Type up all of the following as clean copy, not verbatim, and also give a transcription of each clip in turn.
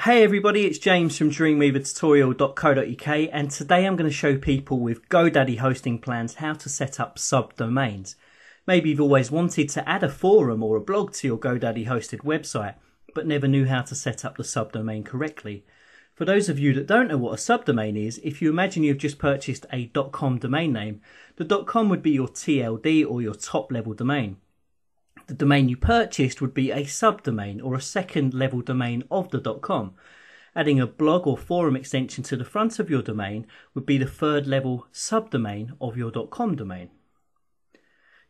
Hey everybody, it's James from dreamweavertutorial.co.uk and today I'm going to show people with GoDaddy hosting plans how to set up subdomains. Maybe you've always wanted to add a forum or a blog to your GoDaddy hosted website but never knew how to set up the subdomain correctly. For those of you that don't know what a subdomain is, if you imagine you've just purchased a .com domain name, the .com would be your TLD or your top level domain. The domain you purchased would be a subdomain or a second level domain of the .com. Adding a blog or forum extension to the front of your domain would be the third level subdomain of your .com domain.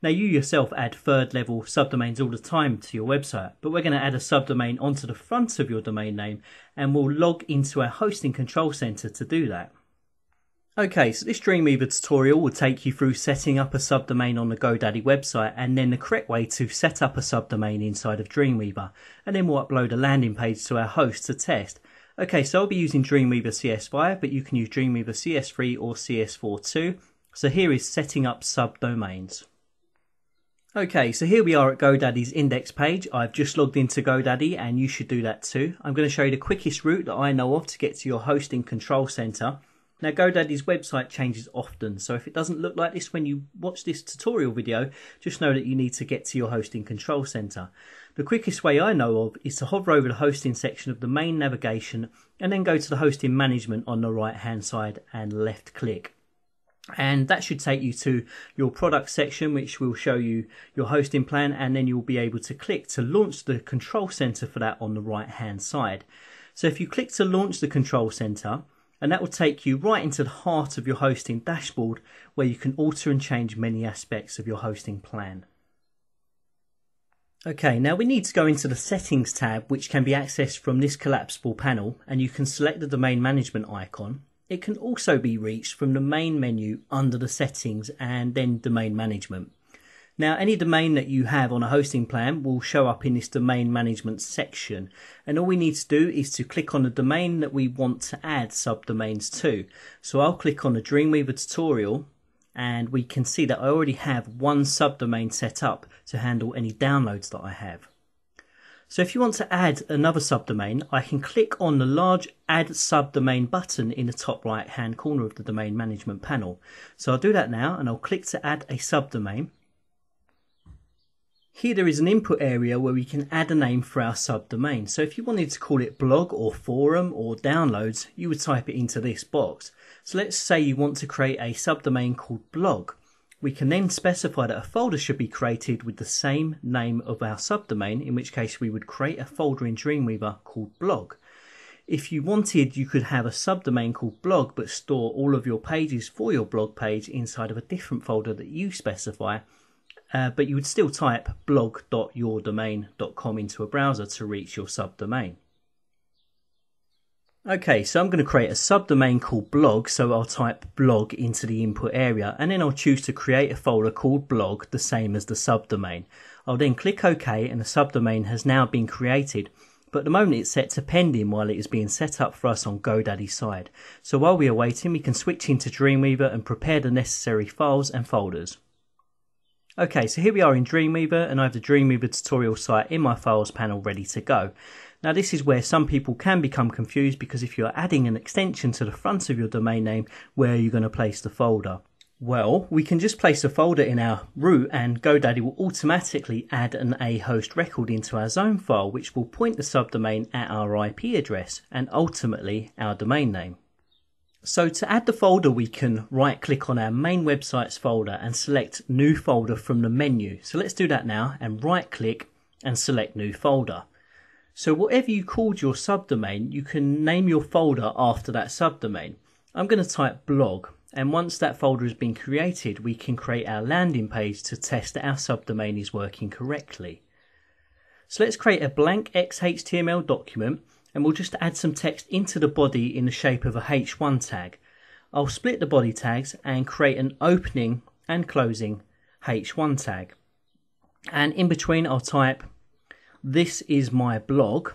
Now you yourself add third level subdomains all the time to your website, but we're going to add a subdomain onto the front of your domain name and we'll log into our hosting control center to do that. Okay, so this Dreamweaver tutorial will take you through setting up a subdomain on the GoDaddy website and then the correct way to set up a subdomain inside of Dreamweaver. And then we'll upload a landing page to our host to test. Okay, so I'll be using Dreamweaver CS5, but you can use Dreamweaver CS3 or CS4 too. So here is setting up subdomains. Okay, so here we are at GoDaddy's index page. I've just logged into GoDaddy and you should do that too. I'm going to show you the quickest route that I know of to get to your hosting control center. Now GoDaddy's website changes often, so if it doesn't look like this when you watch this tutorial video, just know that you need to get to your hosting control center. The quickest way I know of is to hover over the hosting section of the main navigation and then go to the hosting management on the right hand side and left click. And that should take you to your product section, which will show you your hosting plan, and then you'll be able to click to launch the control center for that on the right hand side. So if you click to launch the control center, and that will take you right into the heart of your hosting dashboard where you can alter and change many aspects of your hosting plan. Okay, now we need to go into the settings tab, which can be accessed from this collapsible panel, and you can select the domain management icon. It can also be reached from the main menu under the settings and then domain management. Now any domain that you have on a hosting plan will show up in this domain management section, and all we need to do is to click on the domain that we want to add subdomains to. So I'll click on the Dreamweaver tutorial and we can see that I already have one subdomain set up to handle any downloads that I have. So if you want to add another subdomain, I can click on the large Add Subdomain button in the top right hand corner of the domain management panel. So I'll do that now and I'll click to add a subdomain. Here there is an input area where we can add a name for our subdomain. So if you wanted to call it blog or forum or downloads, you would type it into this box. So let's say you want to create a subdomain called blog. We can then specify that a folder should be created with the same name of our subdomain, in which case we would create a folder in Dreamweaver called blog. If you wanted, you could have a subdomain called blog but store all of your pages for your blog page inside of a different folder that you specify. But you would still type blog.yourdomain.com into a browser to reach your subdomain. Okay, so I'm going to create a subdomain called blog, so I'll type blog into the input area and then I'll choose to create a folder called blog, the same as the subdomain. I'll then click OK and the subdomain has now been created, but at the moment it's set to pending while it is being set up for us on GoDaddy's side. So while we are waiting, we can switch into Dreamweaver and prepare the necessary files and folders. Okay, so here we are in Dreamweaver and I have the Dreamweaver tutorial site in my files panel ready to go. Now this is where some people can become confused, because if you're adding an extension to the front of your domain name, where are you going to place the folder? Well, we can just place a folder in our root and GoDaddy will automatically add an A host record into our zone file, which will point the subdomain at our IP address and ultimately our domain name. So to add the folder, we can right click on our main websites folder and select new folder from the menu. So let's do that now and right click and select new folder. So whatever you called your subdomain, you can name your folder after that subdomain. I'm going to type blog, and once that folder has been created, we can create our landing page to test that our subdomain is working correctly. So let's create a blank XHTML document and we'll just add some text into the body in the shape of a H1 tag. I'll split the body tags and create an opening and closing H1 tag. And in between I'll type, "This is my blog,"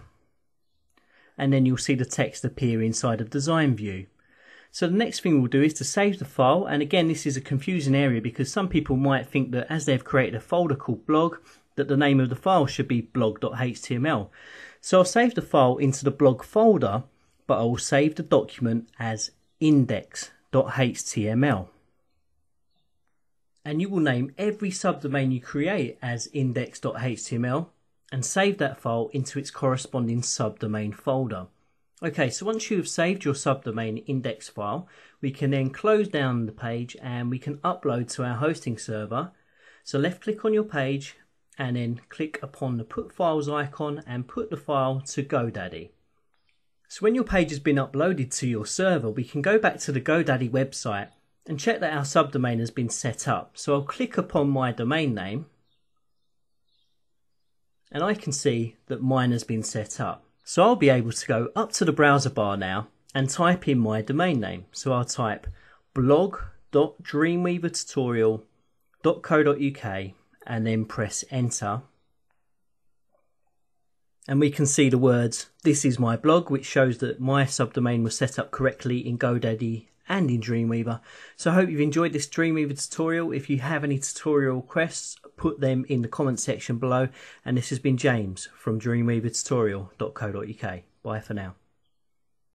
and then you'll see the text appear inside of design view. So the next thing we'll do is to save the file, and again this is a confusing area because some people might think that as they've created a folder called blog, that the name of the file should be blog.html. So I'll save the file into the blog folder, but I will save the document as index.html. And you will name every subdomain you create as index.html and save that file into its corresponding subdomain folder. Okay, so once you have saved your subdomain index file, we can then close down the page and we can upload to our hosting server. So left click on your page and then click upon the put files icon and put the file to GoDaddy. So when your page has been uploaded to your server, we can go back to the GoDaddy website and check that our subdomain has been set up. So I'll click upon my domain name and I can see that mine has been set up. So I'll be able to go up to the browser bar now and type in my domain name. So I'll type blog.dreamweavertutorial.co.uk and then press enter. And we can see the words, "This is my blog," which shows that my subdomain was set up correctly in GoDaddy and in Dreamweaver. So I hope you've enjoyed this Dreamweaver tutorial. If you have any tutorial requests, put them in the comment section below. And this has been James from dreamweavertutorial.co.uk. Bye for now.